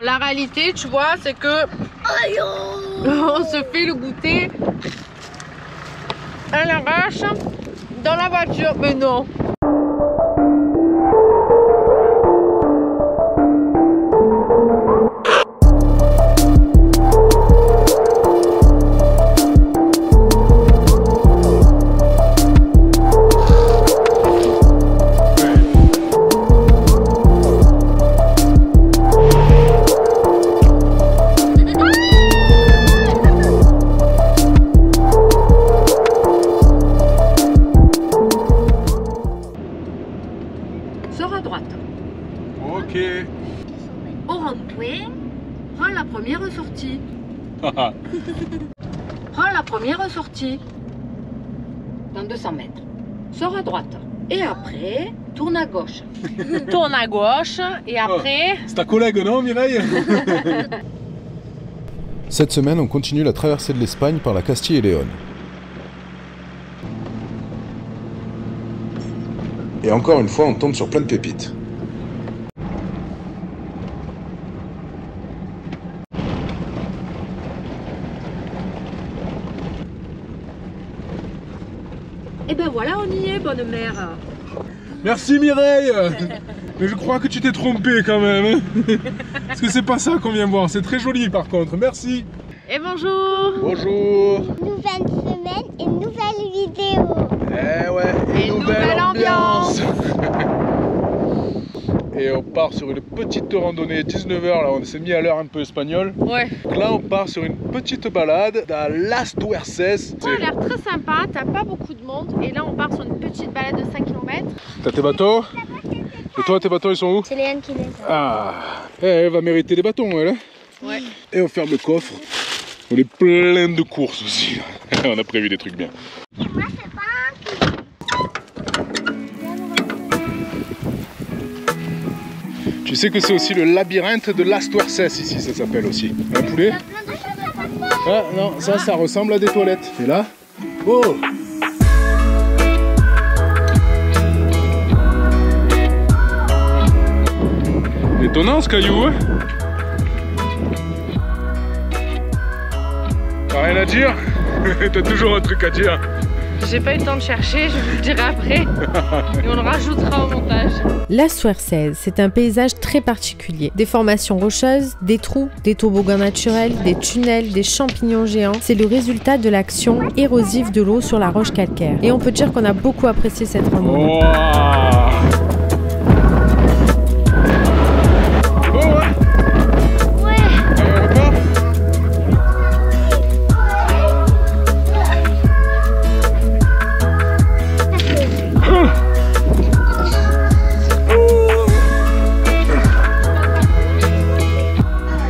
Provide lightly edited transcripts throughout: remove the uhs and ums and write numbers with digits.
La réalité, tu vois, c'est que on se fait le goûter à l'arrache dans la voiture, mais non. Sors à droite. Ok. Au rond-point, prends la première sortie. Prends la première sortie. Dans 200 mètres. Sors à droite. Et après, tourne à gauche. Tourne à gauche et après... C'est ta collègue, non, Mireille? Cette semaine, on continue la traversée de l'Espagne par la Castille et Léon. Et encore une fois, on tombe sur plein de pépites. Et ben voilà, on y est, bonne mère. Merci Mireille. Mais je crois que tu t'es trompé quand même. Parce que c'est pas ça qu'on vient voir. C'est très joli par contre. Merci. Et bonjour. Bonjour. Nouvelle semaine et nouvelle vidéo. Eh ouais, Et nouvelle ambiance. Et on part sur une petite randonnée, 19h là, on s'est mis à l'heure un peu espagnol. Ouais. Donc là on part sur une petite balade dans Las Tuerces. Ça a l'air très sympa, t'as pas beaucoup de monde. Et là on part sur une petite balade de 5 km. T'as tes bateaux? Et toi tes bateaux ils sont où? C'est Léane qui les a. Ah, elle va mériter des bâtons elle. Ouais. Et on ferme le coffre. On est plein de courses aussi. On a prévu des trucs bien. Et moi c'est pas Tu sais que c'est aussi le labyrinthe de Las Tuerces ici, ça s'appelle aussi. Un poulet? Ah non, ça ressemble à des toilettes. Et là? Oh! Étonnant ce caillou, hein? T'as rien à dire? T'as toujours un truc à dire. J'ai pas eu le temps de chercher, je vous le dirai après. Et on le rajoutera au montage. Las Tuerces, c'est un paysage très particulier. Des formations rocheuses, des trous, des toboggans naturels, des tunnels, des champignons géants. C'est le résultat de l'action érosive de l'eau sur la roche calcaire. Et on peut dire qu'on a beaucoup apprécié cette randonnée. Wow.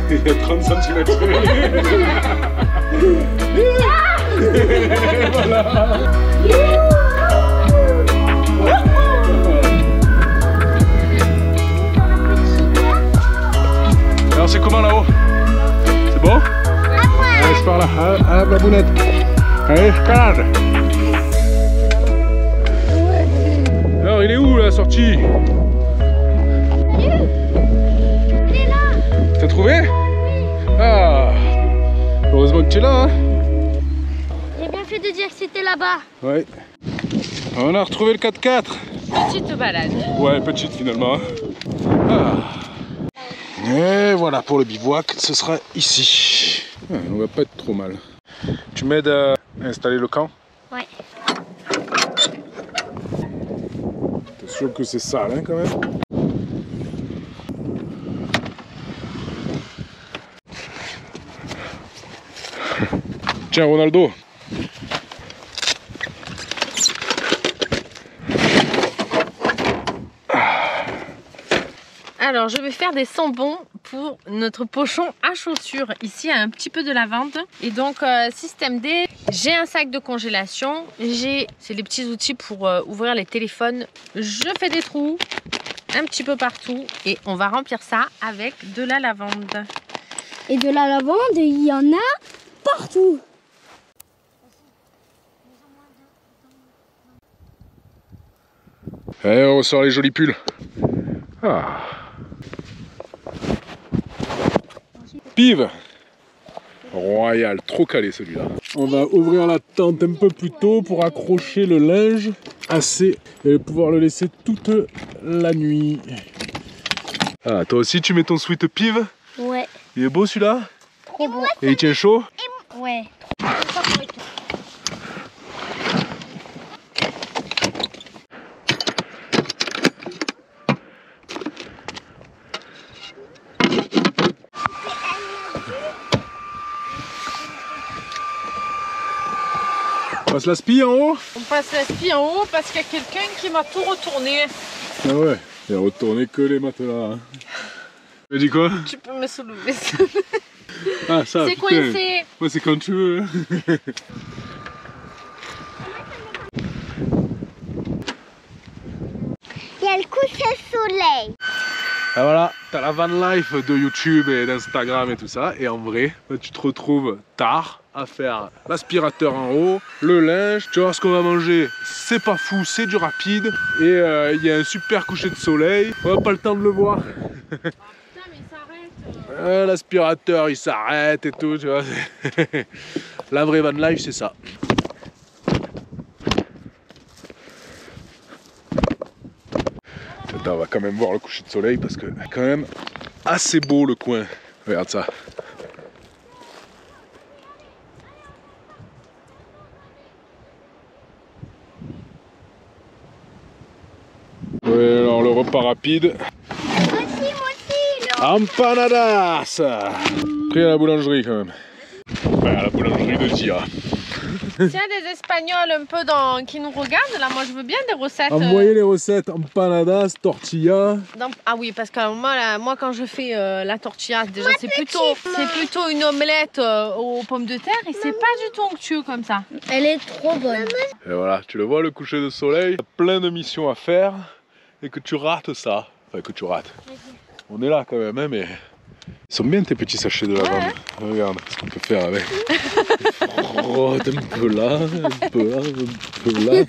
Il y a 30 cm. Voilà. Alors c'est comment là-haut? C'est bon? Allez, c'est par là. Ah, la bounette. Allez, escalade. Alors il est où la sortie? T'as trouvé? Ah, heureusement que tu es là, hein. J'ai bien fait de dire que c'était là-bas. Ouais. On a retrouvé le 4x4. Petite balade. Ouais, petite finalement. Ah. Et voilà pour le bivouac, ce sera ici. Ouais, on va pas être trop mal. Tu m'aides à installer le camp? Ouais. T'es sûr que c'est sale, hein, quand même? Tiens, Ronaldo. Alors, je vais faire des sambons pour notre pochon à chaussures. Ici, il y a un petit peu de lavande. Et donc, système D, j'ai un sac de congélation. C'est les petits outils pour ouvrir les téléphones. Je fais des trous un petit peu partout. Et on va remplir ça avec de la lavande. Et de la lavande, il y en a partout. Allez, on ressort les jolis pulls. Ah. Pive. Royal, trop calé celui-là. On va ouvrir la tente un peu plus tôt pour accrocher le linge assez et pouvoir le laisser toute la nuit. Ah, toi aussi tu mets ton sweat Pive? Ouais. Il est beau celui-là? Trop beau. Et il tient chaud? Ouais. On passe la spie en haut? On passe la spie en haut parce qu'il y a quelqu'un qui m'a tout retourné. Ah ouais, il a retourné que les matelas. Hein. Tu as dit quoi? Tu peux me soulever. Ah ça, c'est coincé. Moi c'est quand tu veux. Il y a le coucher soleil. Ah voilà, t'as la van life de YouTube et d'Instagram et tout ça. Et en vrai, tu te retrouves tard à faire l'aspirateur en haut, le linge. Tu vois ce qu'on va manger, c'est pas fou, c'est du rapide. Et il y a un super coucher de soleil. On n'a pas le temps de le voir. Putain, mais il s'arrête. L'aspirateur il s'arrête et tout, tu vois. La vraie van life c'est ça. Attends, on va quand même voir le coucher de soleil parce que quand même assez beau le coin. Regarde ça. Ouais, alors le repas rapide. Moi aussi. Empanadas. Pris à la boulangerie quand même. Ouais, à la boulangerie de Tia. S'il y a des Espagnols un peu qui nous regardent, là, moi je veux bien des recettes. Envoyez les recettes empanadas, tortilla. Ah oui, parce que moi quand je fais la tortilla, déjà c'est plutôt une omelette aux pommes de terre et c'est pas du tout onctueux comme ça. Elle est trop bonne. Et voilà, tu le vois le coucher de soleil, plein de missions à faire et que tu rates ça. Enfin que tu rates. On est là quand même, hein, mais... Ils sont bien tes petits sachets de lavande. Ouais. Regarde ce qu'on peut faire avec. Frotte un peu là, un peu là, un peu là.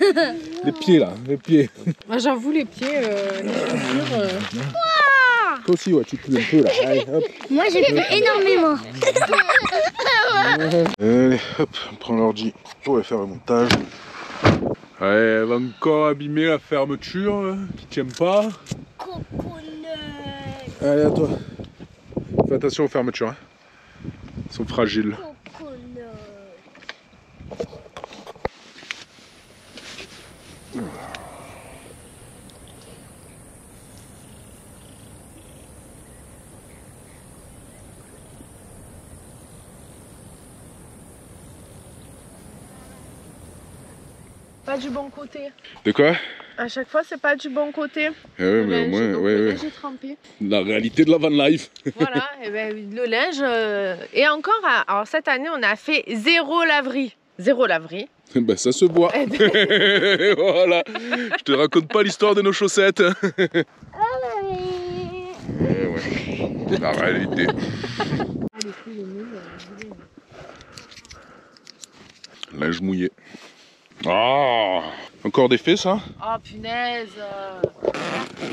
Les pieds là, les pieds. Moi j'avoue les pieds, les chaussures. Toi aussi, ouais, tu pues un peu là. Allez, hop. Moi j'ai pu énormément. Allez, hop, on prend l'ordi pour aller faire le montage. Ouais, elle va encore abîmer la fermeture qui tient pas. Allez, à toi. Fais attention aux fermetures, hein. Elles sont fragiles. Pas du bon côté. De quoi? À chaque fois c'est pas du bon côté. Eh ouais, mais au moins, ouais. J'ai trempé. La réalité de la van life. Voilà, et ben, le linge. Et encore, alors cette année on a fait 0 laverie. 0 laverie. Ben ça se boit. Voilà. Je te raconte pas l'histoire de nos chaussettes. Ouais. La réalité. Linge mouillé. Ah, encore des faits ça? Oh punaise. Tu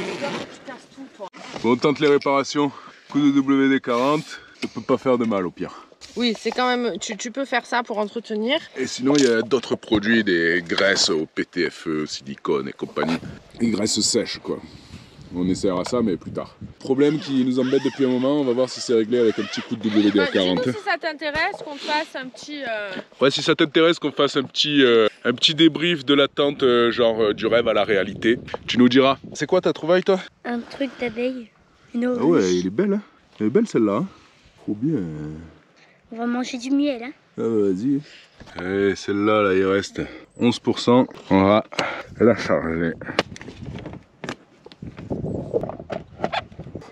casses tout toi. Bon, on tente les réparations. Coup de WD-40, ça peut pas faire de mal au pire. Oui, c'est quand même. Tu peux faire ça pour entretenir. Et sinon, il y a d'autres produits, des graisses au PTFE, silicone et compagnie. Des graisses sèches quoi. On essaiera ça, mais plus tard. Problème qui nous embête depuis un moment, on va voir si c'est réglé avec un petit coup de WD-40. Si ça t'intéresse, qu'on te fasse un petit... Ouais, si ça t'intéresse, qu'on fasse un petit débrief de l'attente, genre du rêve à la réalité. Tu nous diras. C'est quoi ta trouvaille, toi? Un truc d'abeille. Ah ouais, il est belle, hein. Elle est belle celle-là. Hein. Trop bien. On va manger du miel, hein. Ah bah, vas-y. Et celle-là, là, il reste 11%. On va la charger.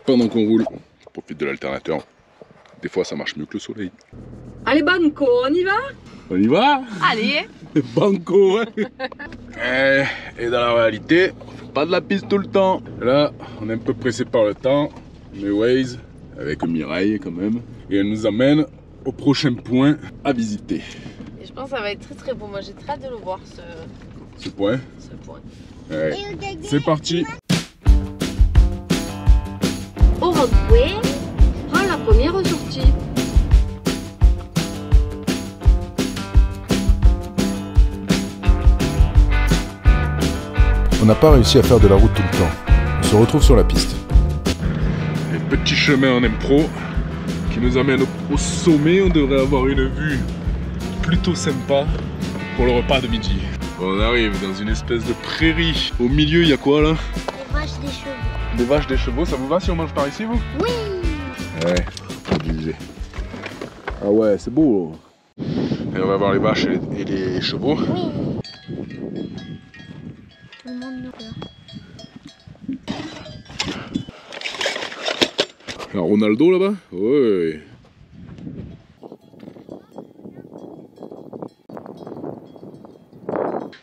Pendant qu'on roule, je profite de l'alternateur. Des fois, ça marche mieux que le soleil. Allez, banco, on y va? On y va? Allez. Banco, hein. Et dans la réalité, on fait pas de la piste tout le temps. Là, on est un peu pressé par le temps. Mais Waze, avec Mireille quand même, Et elle nous amène au prochain point à visiter. Et je pense que ça va être très très beau. Moi j'ai très hâte de le voir Ce point. ce point. Ouais. C'est parti. Au rond-point, prends la première sortie. On n'a pas réussi à faire de la route tout le temps. On se retrouve sur la piste. Les petits chemins en impro qui nous amènent au sommet. On devrait avoir une vue plutôt sympa pour le repas de midi. On arrive dans une espèce de prairie. Au milieu, il y a quoi là? Les vaches des chevaux. Des vaches, des chevaux. Ça vous va si on mange par ici, vous? Oui. Ouais, abusé. Ah ouais, c'est beau. Et on va voir les vaches et les chevaux. Oui. Tout le monde nous peur. Il y a Ronaldo là-bas? Ouais.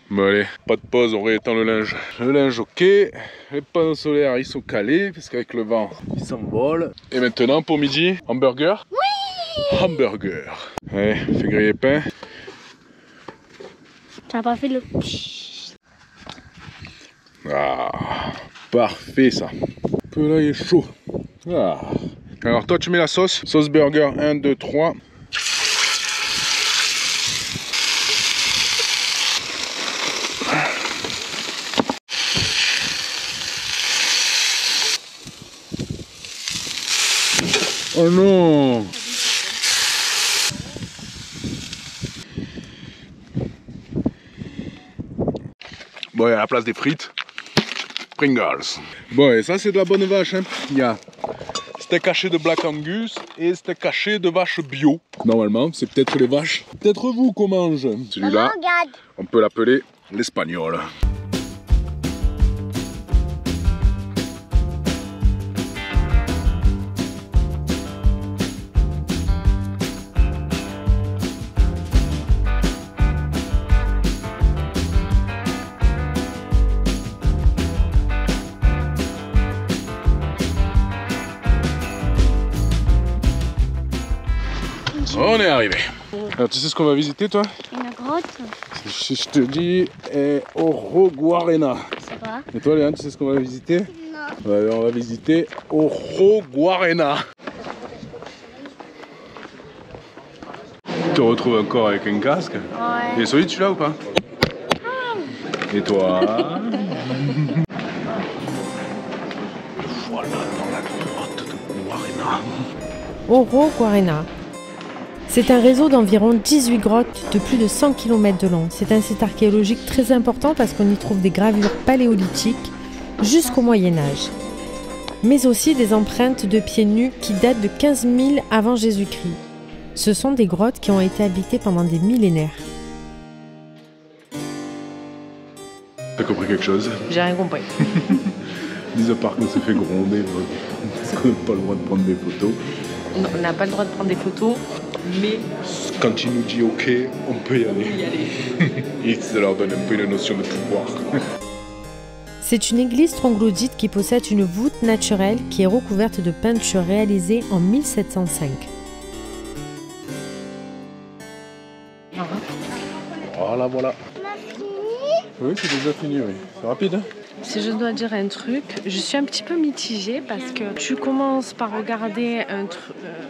Bon allez, pas de pause, on réétend le linge. Le linge ok, les panneaux solaires ils sont calés parce qu'avec le vent ils s'envolent. Et maintenant pour midi, hamburger? Oui. Hamburger. Allez, fais griller pain. T'as pas fait le... Ah, parfait ça. Un peu là il est chaud. Ah. Alors toi tu mets la sauce. Sauce burger 1, 2, 3. Oh non! Bon, et à la place des frites, Pringles. Bon, et ça c'est de la bonne vache. Hein. Il y a steak haché de Black Angus et steak haché de vache bio. Normalement, c'est peut-être les vaches. Peut-être vous qu'on mange. Celui-là, Regarde. on peut l'appeler l'espagnol. On est arrivé. Alors tu sais ce qu'on va visiter toi? Une grotte. Si je te dis Oro Guarena. C'est quoi? Et toi Léane, tu sais ce qu'on va visiter? Non. Ouais, on va visiter Oro Guarena. Tu te retrouves encore avec un casque? Ouais. Il est solide celui-là ou pas? Et toi? Voilà dans la grotte de Guarena. Oro Guarena. C'est un réseau d'environ 18 grottes de plus de 100 km de long. C'est un site archéologique très important parce qu'on y trouve des gravures paléolithiques jusqu'au Moyen-Âge, mais aussi des empreintes de pieds nus qui datent de 15 000 avant Jésus-Christ. Ce sont des grottes qui ont été habitées pendant des millénaires. T'as compris quelque chose? J'ai rien compris. Mis à part qu'on s'est fait gronder, parce qu'on n'a pas le droit de prendre des photos. Non, on n'a pas le droit de prendre des photos, mais Quand il nous dit ok, on peut y aller. Et ça leur donne un peu une notion de pouvoir. C'est une église troglodyte qui possède une voûte naturelle qui est recouverte de peintures réalisées en 1705. Voilà, voilà. Oui, c'est déjà fini, oui. C'est rapide, hein? si je dois dire un truc, je suis un petit peu mitigée parce que tu commences par regarder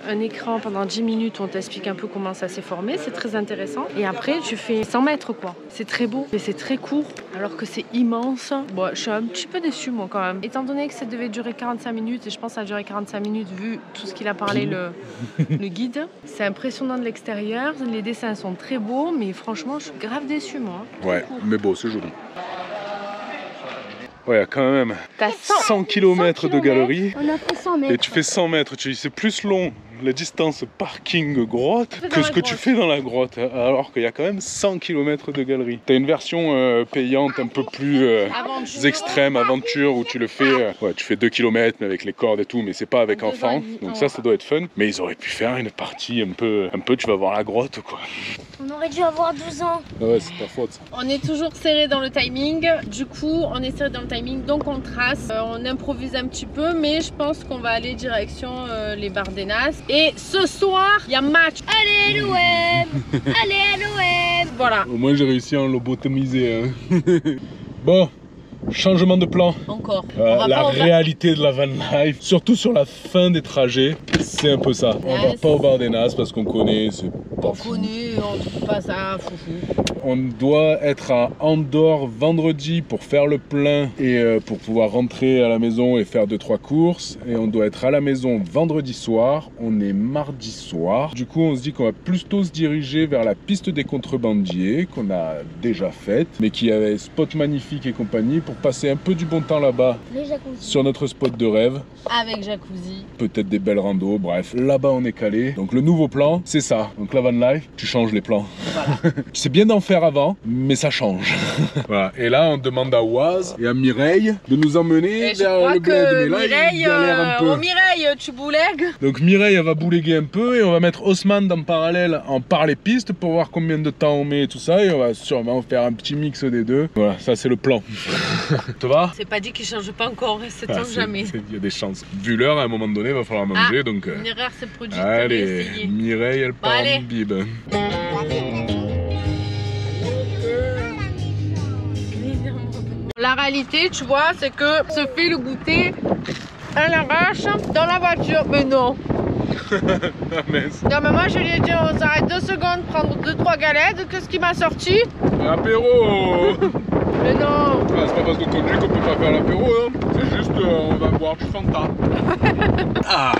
un écran pendant 10 minutes où on t'explique un peu comment ça s'est formé, c'est très intéressant. Et après, tu fais 100 mètres, quoi. C'est très beau, mais c'est très court, alors que c'est immense. Bon, je suis un petit peu déçue, moi, quand même. Étant donné que ça devait durer 45 minutes, et je pense que ça a duré 45 minutes vu tout ce qu'il a parlé, le guide. C'est impressionnant de l'extérieur, les dessins sont très beaux, mais franchement, je suis grave déçue, moi. Ouais, mais bon, c'est joli. Ouais, quand même. T'as 100 km de galerie. On a fait 100 mètres. Et tu fais 100 mètres. C'est plus long la distance parking-grotte que ce que tu fais dans la grotte. Alors qu'il y a quand même 100 km de galerie. T'as une version payante un peu plus extrême, aventure, où tu le fais. Ouais, tu fais 2 km mais avec les cordes et tout, mais c'est pas avec enfant. Donc ça doit être fun. Mais ils auraient pu faire une partie un peu tu vas voir la grotte, quoi. On aurait dû avoir 12 ans. Ah ouais, c'est ta faute. On est toujours serré dans le timing. Du coup, on est serré dans le timing, donc on trace. On improvise un petit peu, mais je pense qu'on va aller direction les Bardenas. Et ce soir, il y a match. Allez l'OM. Allez l'OM. Voilà. Au moins j'ai réussi à lobotomiser. Hein. Bon, changement de plan. Encore. La réalité de la van life, surtout sur la fin des trajets, c'est un peu ça. On va pas au Bardenas parce qu'on connaît, c'est pas fou. On connaît, on trouve pas ça foufou. On doit être à Andorre vendredi pour faire le plein et pour pouvoir rentrer à la maison et faire 2-3 courses. Et on doit être à la maison vendredi soir. On est mardi soir. Du coup, on se dit qu'on va plutôt se diriger vers la piste des contrebandiers qu'on a déjà faite, mais qui avait spot magnifique et compagnie pour passer un peu du bon temps là-bas sur notre spot de rêve. Avec jacuzzi. Peut-être des belles randos, bref. Là-bas, on est calé. Donc le nouveau plan, c'est ça. Donc la van life, tu changes les plans. Voilà. C'est bien d'en faire avant, mais ça change. Voilà. Et là, on demande à Oise et à Mireille de nous emmener vers le bled. Mais là, Mireille, il galère un peu. oh Mireille, tu boulègues. Donc Mireille, elle va bouléguer un peu et on va mettre Haussmann en parallèle en par les pistes pour voir combien de temps on met et tout ça. Et on va sûrement faire un petit mix des deux. Voilà, ça c'est le plan. Ça va? C'est pas dit qu'il change pas encore, c'est jamais. Il y a des chances. Vu l'heure, à un moment donné, il va falloir manger. Donc, une erreur s'est produite. allez, Mireille, elle part en bib. La réalité, tu vois, c'est que se fait le goûter à l'arrache dans la voiture. Mais non. Ah, mince. Non, mais moi je lui ai dit on s'arrête 2 secondes, prendre 2-3 galettes. Qu'est-ce qui m'a sorti? Apéro. Mais non. Ah, c'est pas parce qu'on conduit qu'on peut pas faire l'apéro, hein. C'est juste on va boire du Fanta. Ah.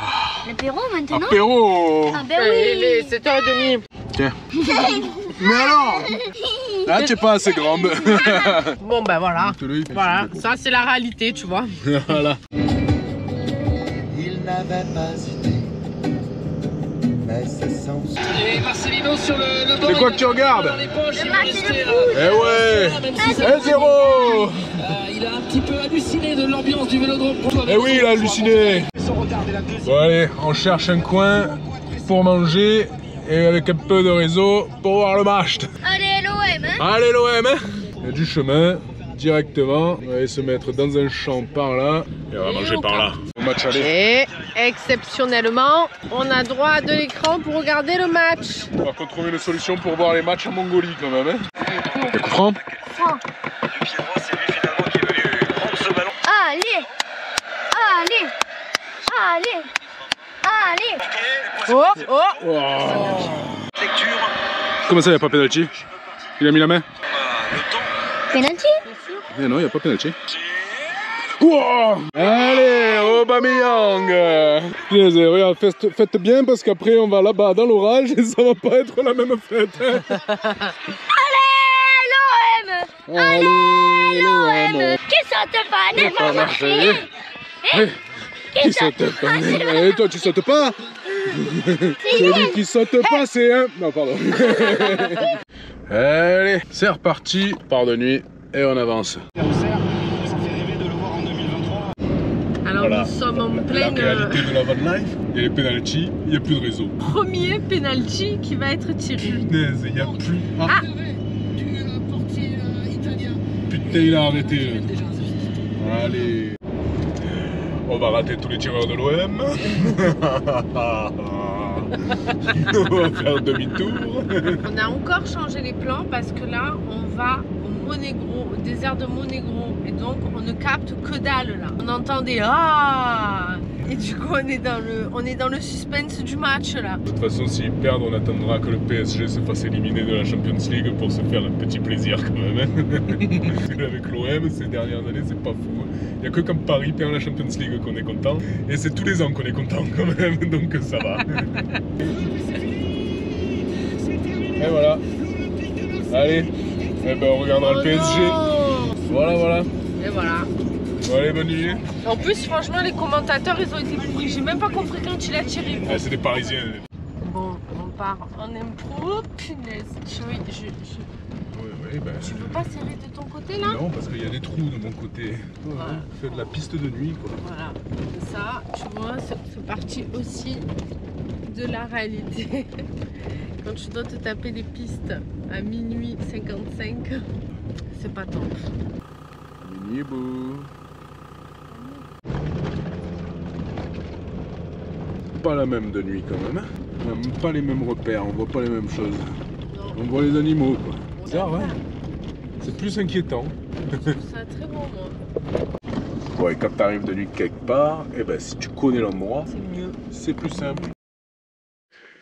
L'apéro maintenant? Apéro. Ah ben oui. Il est 7h30. Tiens. Mais alors? Là, tu es pas assez grande. Bon ben voilà. Voilà, ça c'est la réalité, tu vois. Voilà. Il n'avait pas idée, mais c'est sans. Et Marcelino sur le bord. C'est quoi que tu regardes? Eh ouais. 1-0. Il a un petit peu halluciné de l'ambiance du Vélodrome. Eh oui, il a halluciné. Bon allez, on cherche un coin pour manger et avec un peu de réseau pour voir le match. Allez l'OM. Hein? Allez l'OM, hein. Il y a du chemin directement. On va aller se mettre dans un champ par là et on va manger par là. Au match aller. Et exceptionnellement, on a droit à de l'écran pour regarder le match. On va trouver une solution pour voir les matchs en Mongolie quand même. Hein. T'as coup franc? Allez. Allez. Allez. Allez. Oh, oh. Oh. Comment ça, il n'y a pas pénalty? Il a mis la main? Penalty? Eh non, il n'y a pas pénalty. Wow. Allez, Aubameyang. Regarde, faites bien parce qu'après on va là-bas dans l'orage et ça va pas être la même fête. Allez l'OM. Allez, l'OM. Qui saute pas n'est pas marché. Qui saute pas? Et toi, tu sautes pas? Celui qui saute pas, c'est un... Non, pardon. Allez, c'est reparti. Part de nuit et on avance. Alors Voilà. nous sommes en La pleine réalité de la van life, il y a les pénalty, il n'y a plus de réseau. premier penalty qui va être tiré. Punaise, il n'y a plus... Ah. Ah. Putain, il a arrêté. Là. Allez. On va rater tous les tireurs de l'OM. On va faire demi-tour. On a encore changé les plans parce que là, on va au Monegro, au désert de Monegro. Et donc, on ne capte que dalle là. On entend des ah. Et du coup, on est dans le suspense du match là. De toute façon, s'ils perdent, on attendra que le PSG se fasse éliminer de la Champions League pour se faire un petit plaisir quand même. Hein. Parce que avec l'OM, ces dernières années, c'est pas fou. Il n'y a que quand Paris perd la Champions League qu'on est content. Et c'est tous les ans qu'on est content quand même, donc ça va. Et voilà. Allez, eh ben, on regardera le PSG. Non. Voilà, voilà. Et voilà. Bon, allez, bonne nuit. En plus, franchement, les commentateurs, ils ont été pourris. J'ai même pas compris quand il a tiré. Ah, c'est des Parisiens. Bon, on part en impro. Punaise. Oui, bah, Tu veux pas serrer de ton côté là? non, parce qu'il y a des trous de mon côté. Voilà. Fais de la piste de nuit, quoi. Voilà. Ça, tu vois, c'est partie aussi de la réalité. Quand tu dois te taper des pistes à minuit 55, c'est pas top. Mini beau. pas la même de nuit quand même. On n'a pas les mêmes repères, on voit pas les mêmes choses. On voit les animaux quoi. C'est bizarre, hein. C'est plus inquiétant. C'est très bon moi. Ouais, quand tu arrives de nuit quelque part, et ben si tu connais l'endroit, C'est mieux. c'est plus simple.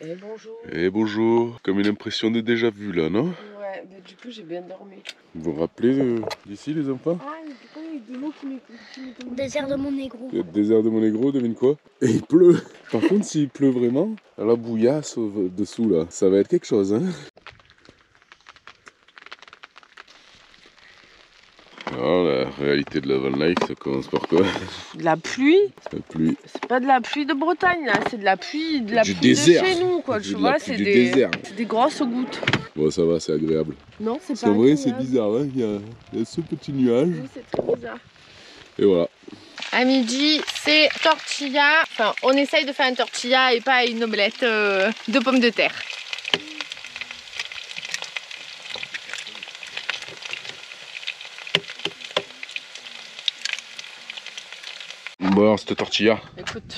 Et bonjour. Et bonjour, comme une impression de déjà vu là, non? Ouais, mais du coup j'ai bien dormi. Vous vous rappelez d'ici les enfants? Ah, mais pourquoi il y a de l'eau qui m'est Désert de Monténégro. Le désert de Monténégro, devine quoi? Et il pleut. Par contre, s'il pleut vraiment, la bouillasse dessous là, ça va être quelque chose, hein? Alors, la réalité de la van life, ça commence par quoi? De la pluie. La pluie. C'est pas de la pluie de Bretagne là, c'est de la pluie, Du pluie désert. de chez nous quoi, Du- tu de la vois, pluie c'est du des désert. grosses gouttes. Bon, ça va, c'est agréable. Non, c'est C'est pas vrai, c'est agréable. bizarre, hein? Il y a ce petit nuage. Oui, c'est très bizarre. Et voilà. À midi, c'est tortilla. Enfin, on essaye de faire une tortilla et pas une omelette de pommes de terre. Bon, alors, cette tortilla, Écoute,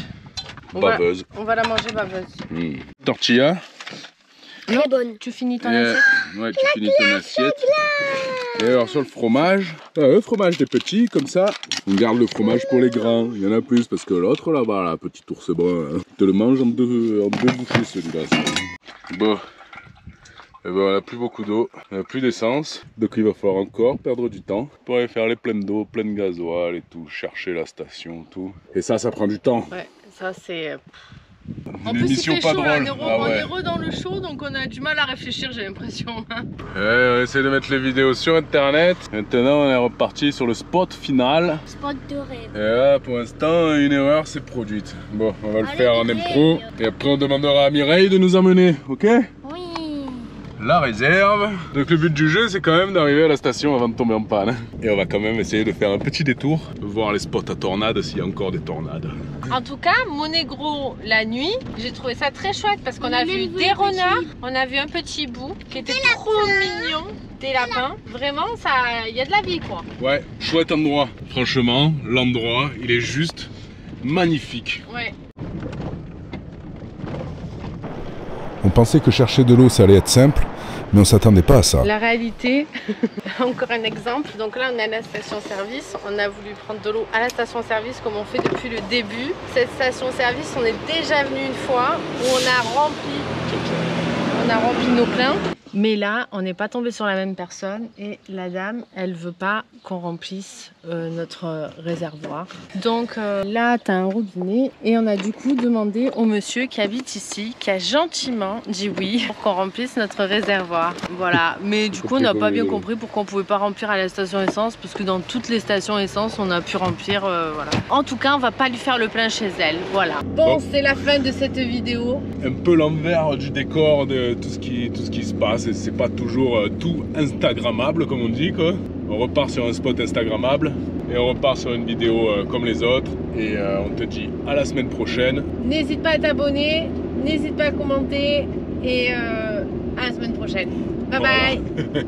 baveuse. on va la manger baveuse. Tortilla. Très bonne. Tu finis ton Et, assiette? ouais, tu finis ton assiette. Et alors sur le fromage, le fromage des petits, comme ça, on garde le fromage pour les grands. Il y en a plus parce que l'autre là-bas, là, petit ours brun, hein, te le mange en deux bouchées celui-là. Bon, et ben, on n'a plus beaucoup d'eau, on n'a plus d'essence, donc il va falloir encore perdre du temps pour aller faire les pleines d'eau, pleines de gasoil et tout, chercher la station, tout. Et ça prend du temps. Ouais, ça c'est... En Une plus il émission fait pas chaud, là, drôle. on est re dans le chaud donc on a du mal à réfléchir j'ai l'impression. On essaie de mettre les vidéos sur internet. Maintenant on est reparti sur le spot final. Spot de rêve. Et là pour l'instant une erreur s'est produite. Bon on va le Allez, faire en Mireille. impro. Et après on demandera à Mireille de nous emmener, ok? Oui. La réserve. Donc le but du jeu c'est quand même d'arriver à la station avant de tomber en panne. Et on va quand même essayer de faire un petit détour. Voir les spots à tornades s'il y a encore des tornades. En tout cas, Monténégro la nuit, j'ai trouvé ça très chouette parce qu'on a On a vu vu des un renards, petit- on a vu un petit bout qui était trop mignon, des lapins. Vraiment, il y a de la vie quoi. Ouais, chouette endroit. Franchement, l'endroit il est juste magnifique. Ouais. On pensait que chercher de l'eau ça allait être simple, mais on s'attendait pas à ça. La réalité, encore un exemple. Donc là, on est à la station-service. On a voulu prendre de l'eau à la station-service comme on fait depuis le début. Cette station-service, on est déjà venu une fois où on a rempli nos pleins. Mais là, on n'est pas tombé sur la même personne et la dame, elle veut pas qu'on remplisse notre réservoir. Donc là, tu as un robinet et on a du coup demandé au monsieur qui habite ici, qui a gentiment dit oui pour qu'on remplisse notre réservoir. Voilà, mais du coup, on n'a pas bien compris pourquoi on pouvait pas remplir à la station essence parce que dans toutes les stations essence, on a pu remplir, voilà. En tout cas, on va pas lui faire le plein chez elle, voilà. Bon, c'est la fin de cette vidéo. Un peu l'envers du décor de tout ce qui se passe et c'est pas toujours tout instagrammable comme on dit quoi. On repart sur un spot instagrammable et on repart sur une vidéo comme les autres et on te dit à la semaine prochaine. N'hésite pas à t'abonner, n'hésite pas à commenter et à la semaine prochaine. Bye Voilà. bye.